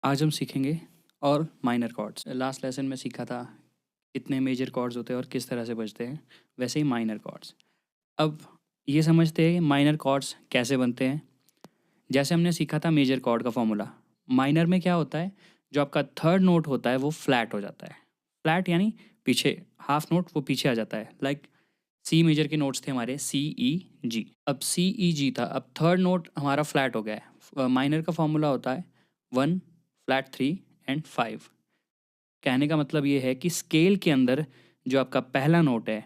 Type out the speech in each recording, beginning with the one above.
आज हम सीखेंगे और माइनर कॉर्ड्स। लास्ट लेसन में सीखा था कितने मेजर कॉर्ड्स होते हैं और किस तरह से बजते हैं, वैसे ही माइनर कॉर्ड्स। अब ये समझते हैं माइनर कॉर्ड्स कैसे बनते हैं। जैसे हमने सीखा था मेजर कॉर्ड का फॉर्मूला, माइनर में क्या होता है, जो आपका थर्ड नोट होता है वो फ्लैट हो जाता है। फ्लैट यानी पीछे, हाफ नोट वो पीछे आ जाता है। लाइक सी मेजर के नोट्स थे हमारे सी ई जी, अब सी ई जी था, अब थर्ड नोट हमारा फ्लैट हो गया है। माइनर का फॉर्मूला होता है 1 फ्लैट 3 एंड 5। कहने का मतलब ये है कि स्केल के अंदर जो आपका पहला नोट है,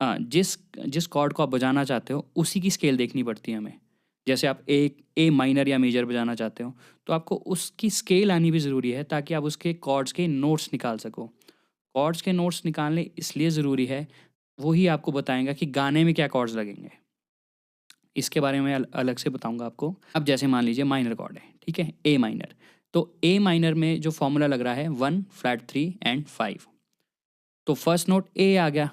जिस जिस कॉर्ड को आप बजाना चाहते हो उसी की स्केल देखनी पड़ती है हमें। जैसे आप ए माइनर या मेजर बजाना चाहते हो तो आपको उसकी स्केल आनी भी ज़रूरी है, ताकि आप उसके कॉर्ड्स के नोट्स निकाल सको। कॉर्ड्स के नोट्स निकालने इसलिए ज़रूरी है, वही आपको बताएगा कि गाने में क्या कॉर्ड्स लगेंगे। इसके बारे में अलग से बताऊंगा आपको। अब जैसे मान लीजिए माइनर कॉर्ड है, ठीक है, ए माइनर। तो ए माइनर में जो फॉर्मूला लग रहा है 1 फ्लैट 3 एंड 5। तो फर्स्ट नोट ए आ गया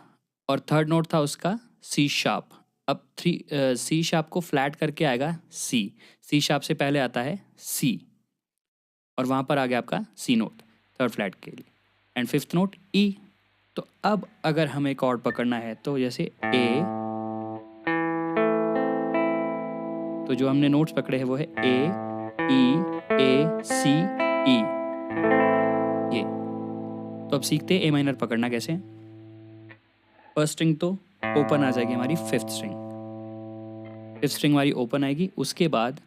और थर्ड नोट था उसका सी शार्प। अब सी शार्प को फ्लैट करके आएगा सी। सी शार्प से पहले आता है सी और वहाँ पर आ गया आपका सी नोट थर्ड फ्लैट के लिए। एंड फिफ्थ नोट ई। तो अब अगर हमें कॉर्ड पकड़ना है तो जैसे ए, तो जो हमने नोट्स पकड़े हैं वो है ए सी ई। ये तो अब सीखते हैं ए माइनर पकड़ना कैसे। फर्स्ट स्ट्रिंग तो ओपन आ जाएगी हमारी, फिफ्थ स्ट्रिंग हमारी ओपन आएगी। उसके बाद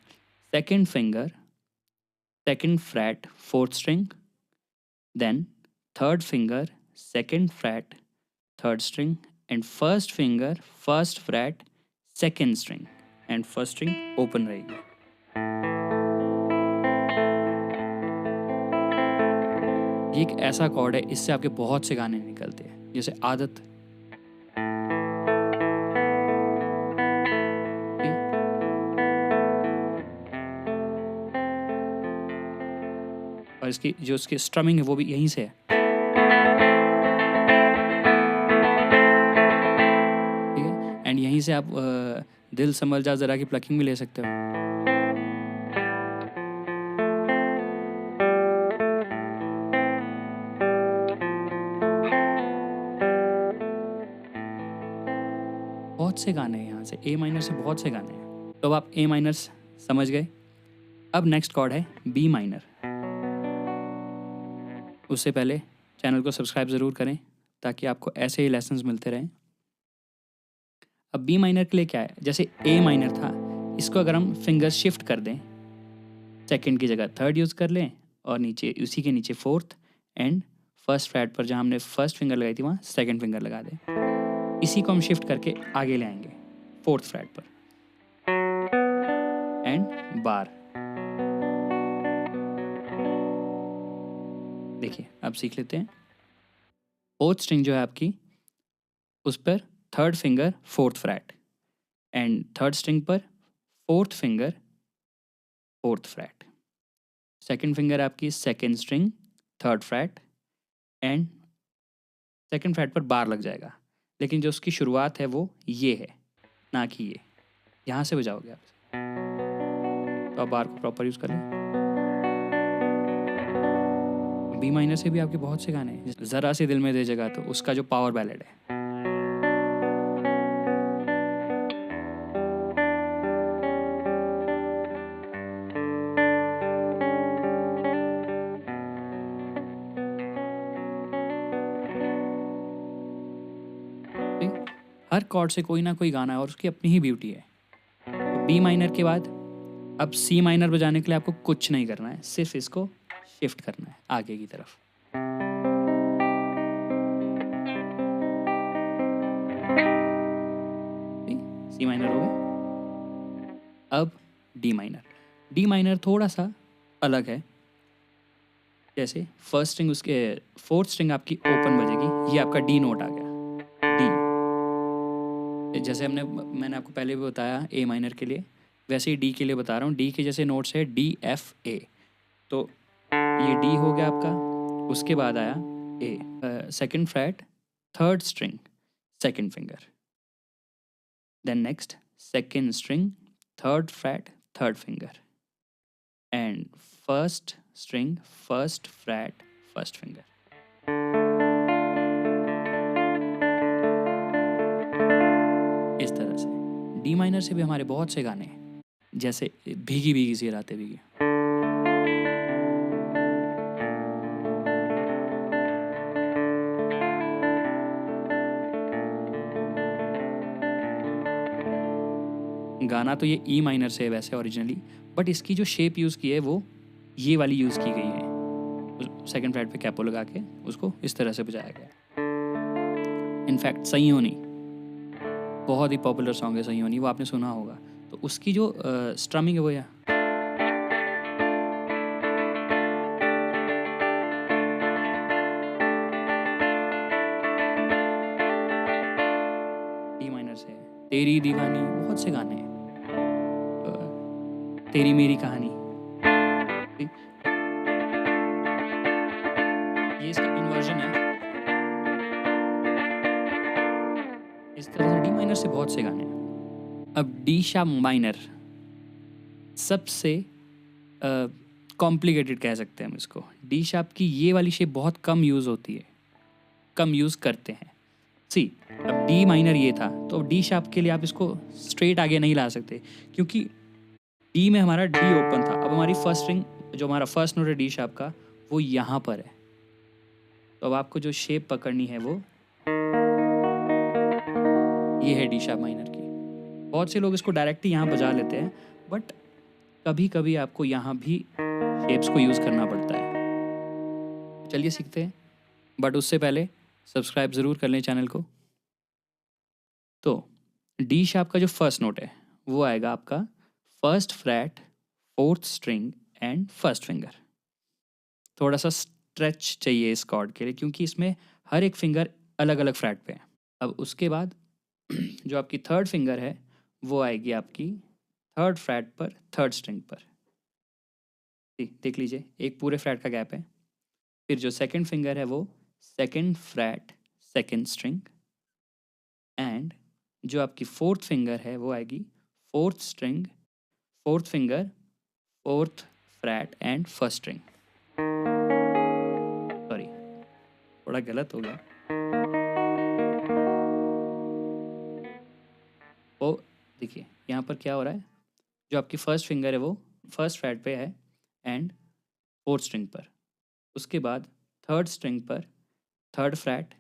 second finger second fret fourth string, then third finger second fret third string and first finger first fret second string and first string open रहेगी। ये एक ऐसा कॉर्ड है, इससे आपके बहुत से गाने निकलते हैं, जैसे आदत, और इसकी जो इसकी स्ट्रमिंग है वो भी यहीं से है। ठीक है, एंड यहीं से आप दिल संभल जा जरा की प्लकिंग भी ले सकते हो। बहुत से गाने हैं यहाँ से, ए माइनर से बहुत से गाने हैं। तो अब आप ए माइनर समझ गए। अब नेक्स्ट कॉर्ड है बी माइनर। उससे पहले चैनल को सब्सक्राइब ज़रूर करें ताकि आपको ऐसे ही लेसन्स मिलते रहें। अब बी माइनर के लिए क्या है, जैसे ए माइनर था, इसको अगर हम फिंगर शिफ्ट कर दें, सेकंड की जगह थर्ड यूज़ कर लें और नीचे उसी के नीचे फोर्थ एंड फर्स्ट फ्लैट पर जहाँ हमने फर्स्ट फिंगर लगाई थी वहाँ सेकंड फिंगर लगा दें। इसी को हम शिफ्ट करके आगे ले आएंगे फोर्थ फ्लैट पर एंड बार। देखिए अब सीख लेते हैं। फोर्थ स्ट्रिंग जो है आपकी, उस पर third finger fourth flat and third string पर fourth finger fourth flat. Second finger आपकी second string third flat and second flat पर बार लग जाएगा, लेकिन जो उसकी शुरुआत है वो ये है, ना कि ये। यहाँ से बजाओगे आप, तो आप बार को प्रॉपर यूज़ कर लें। बी माइनर से भी आपके बहुत से गाने हैं, ज़रा सी दिल में दे जगह, तो उसका जो पावर बैलेड है। ठीक? हर कॉर्ड से कोई ना कोई गाना है और उसकी अपनी ही ब्यूटी है। तो बी माइनर के बाद अब सी माइनर बजाने के लिए आपको कुछ नहीं करना है, सिर्फ इसको शिफ्ट करना है आगे की तरफ। सी माइनर हो गया। अब डी माइनर। डी माइनर थोड़ा सा अलग है। जैसे फर्स्ट स्ट्रिंग, उसके फोर्थ स्ट्रिंग आपकी ओपन बजेगी, ये आपका डी नोट आ गया, डी। जैसे मैंने आपको पहले भी बताया ए माइनर के लिए, वैसे ही डी के लिए बता रहा हूँ। डी के जैसे नोट्स है डी एफ ए, तो ये डी हो गया आपका। उसके बाद आया A, second flat third string second finger, then next second string third flat third finger and first string first fret first finger. इस तरह से डी माइनर से भी हमारे बहुत से गाने हैं, जैसे भीगी भीगी सी रातें भीगी। गाना तो ये ई माइनर से है वैसे ओरिजिनली, बट इसकी जो शेप यूज़ की है वो ये वाली यूज़ की गई है। सेकंड फ्लैट पे कैपो लगा के उसको इस तरह से बजाया गया। इनफैक्ट संयोनी बहुत ही पॉपुलर सॉन्ग है, संयोनी, वो आपने सुना होगा। तो उसकी जो स्ट्रमिंग है वो या डी माइनर से है। तेरी दीवानी, बहुत से गाने हैं, तेरी मेरी कहानी, ये इसका इन्वर्जन है। इस तरह से डी माइनर से बहुत से गाने हैं। अब डी शार्प माइनर सबसे कॉम्प्लिकेटेड कह सकते हैं हम इसको। डी शार्प की ये वाली शेप बहुत कम यूज़ होती है, कम यूज़ करते हैं। सी, अब डी माइनर ये था, तो डी शार्प के लिए आप इसको स्ट्रेट आगे नहीं ला सकते, क्योंकि डी में हमारा डी ओपन था। अब हमारी फर्स्ट स्ट्रिंग, जो हमारा फर्स्ट नोट है डी शार्प का, वो यहाँ पर है। तो अब आपको जो शेप पकड़नी है वो ये है डी शार्प माइनर की। बहुत से लोग इसको डायरेक्टली यहाँ बजा लेते हैं, बट कभी कभी आपको यहाँ भी शेप्स को यूज़ करना पड़ता है। चलिए सीखते हैं, बट उससे पहले सब्सक्राइब ज़रूर कर लें चैनल को। तो डी शार्प का जो फर्स्ट नोट है वो आएगा आपका first flat fourth string and first finger. थोड़ा सा स्ट्रेच चाहिए इस कॉर्ड के लिए, क्योंकि इसमें हर एक फिंगर अलग अलग फ्लैट पे है। अब उसके बाद जो आपकी थर्ड फिंगर है वो आएगी आपकी थर्ड फ्लैट पर थर्ड स्ट्रिंग पर। देख लीजिए, एक पूरे फ्लैट का गैप है। फिर जो सेकंड फिंगर है वो second flat second string, and जो आपकी फोर्थ फिंगर है वो आएगी fourth string fourth finger fourth flat and first string. Sorry, थोड़ा गलत हो गया। तो देखिए यहाँ पर क्या हो रहा है, जो आपकी फर्स्ट फिंगर है वो फर्स्ट फ्लैट पे है एंड फोर्थ स्ट्रिंग पर। उसके बाद थर्ड स्ट्रिंग पर third flat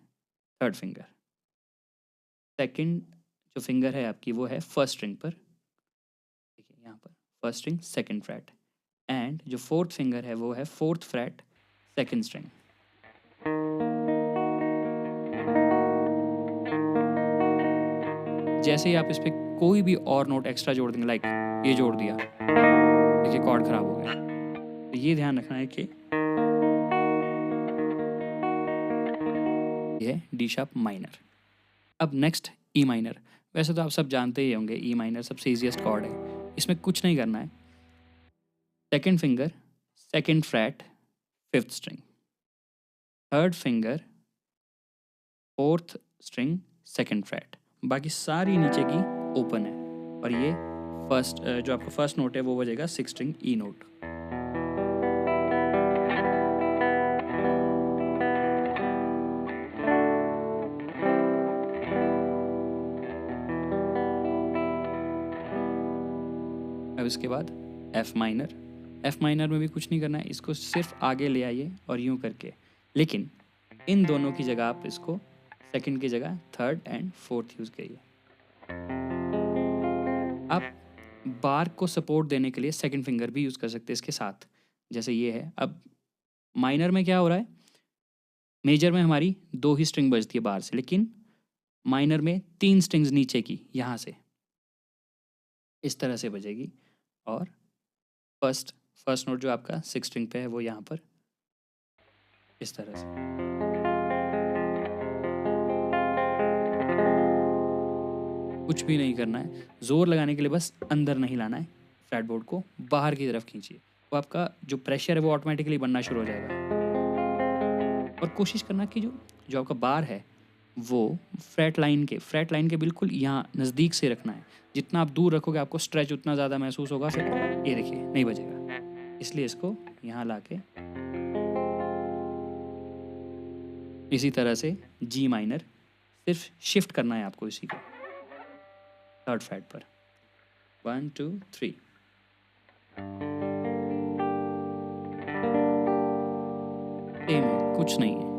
third finger. Second जो फिंगर है आपकी वो है फर्स्ट स्ट्रिंग पर, देखिए यहाँ पर first string second flat, and जो फोर्थ फिंगर है वो है फोर्थ फ्लैट सेकंड स्ट्रिंग। जैसे ही आप इस पर कोई भी और नोट एक्स्ट्रा जोड़ देंगे, लाइक ये जोड़ दिया, देखिए कॉर्ड खराब हो गया। तो ये ध्यान रखना है कि ये है डी शार्प माइनर। अब नेक्स्ट ई माइनर। वैसे तो आप सब जानते ही होंगे ई माइनर सबसे ईजीएस्ट कॉर्ड है, इसमें कुछ नहीं करना है। Second finger second flat fifth string, third finger fourth string second flat, बाकी सारी नीचे की ओपन है। और ये फर्स्ट जो आपका फर्स्ट नोट है वो बजेगा सिक्स स्ट्रिंग ई नोट। अब इसके बाद एफ माइनर। एफ माइनर में भी कुछ नहीं करना है, इसको सिर्फ आगे ले आइए और यूं करके, लेकिन इन दोनों की जगह आप इसको सेकंड की जगह थर्ड एंड फोर्थ यूज़ करिए। आप बार को सपोर्ट देने के लिए सेकंड फिंगर भी यूज़ कर सकते हैं इसके साथ, जैसे ये है। अब माइनर में क्या हो रहा है, मेजर में हमारी दो ही स्ट्रिंग बजती है बार से, लेकिन माइनर में तीन स्ट्रिंग्स नीचे की यहाँ से इस तरह से बजेगी। और फर्स्ट नोट जो आपका सिक्स स्ट्रिंग पे है वो यहाँ पर इस तरह से। कुछ भी नहीं करना है, जोर लगाने के लिए बस अंदर नहीं लाना है, फ्लैट बोर्ड को बाहर की तरफ खींचिए, तो आपका जो प्रेशर है वो ऑटोमेटिकली बनना शुरू हो जाएगा। और कोशिश करना कि जो आपका बार है वो फ्लैट लाइन के बिल्कुल यहाँ नज़दीक से रखना है। जितना आप दूर रखोगे आपको स्ट्रेच उतना ज़्यादा महसूस होगा, फिर ये देखिए नहीं बजेगा। इसलिए इसको यहाँ लाके इसी तरह से जी माइनर, सिर्फ शिफ्ट करना है आपको इसी को थर्ड फ्रेट पर। 1 2 3 सेम है, कुछ नहीं है।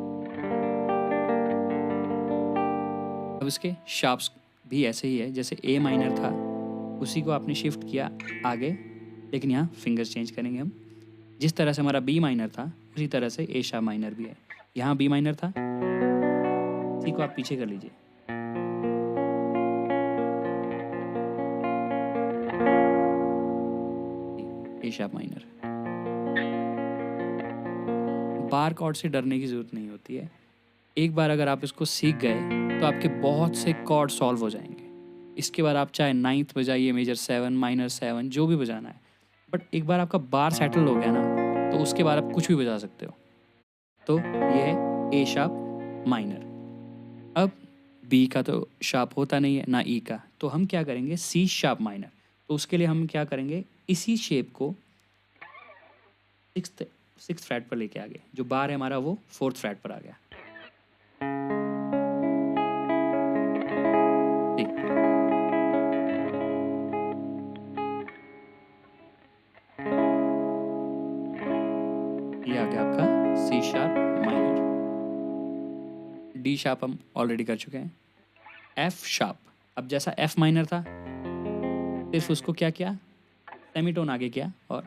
अब इसके शार्प्स भी ऐसे ही है, जैसे ए माइनर था उसी को आपने शिफ्ट किया आगे, लेकिन यहाँ फिंगर्स चेंज करेंगे हम। जिस तरह से हमारा बी माइनर था उसी तरह से ए शार्प माइनर भी है। यहाँ बी माइनर था, इसी को आप पीछे कर लीजिए। ए शार्प माइनर। बार कॉर्ड से डरने की ज़रूरत नहीं होती है। एक बार अगर आप इसको सीख गए तो आपके बहुत से कॉर्ड सॉल्व हो जाएंगे। इसके बाद आप चाहे नाइन्थ बजाइए, मेजर 7, माइनर 7, जो भी बजाना है, बट एक बार आपका बार सेटल हो गया ना तो उसके बाद आप कुछ भी बजा सकते हो। तो ये है ए शार्प माइनर। अब बी का तो शार्प होता नहीं है ना ई का, तो हम क्या करेंगे, सी शार्प माइनर। तो उसके लिए हम क्या करेंगे, इसी शेप को सिक्स फ्रेट पर लेके आ गए। जो बार है हमारा वो फोर्थ फ्रेट पर आ गया। ठीक, ये आ गया आपका C sharp minor. D sharp हम ऑलरेडी कर चुके हैं। एफ शार्प, अब जैसा एफ माइनर था सिर्फ उसको क्या किया, सेमीटोन आगे किया और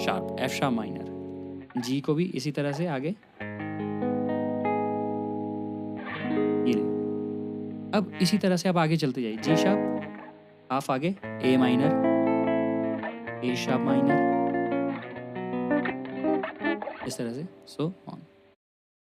शार्प, एफ शार्प माइनर। जी को भी इसी तरह से आगे, ये ले। अब इसी तरह से आप आगे चलते जाइए, जी शार्प हाफ आगे, ए माइनर, ए शार्प माइनर, इस तरह से सो ऑन।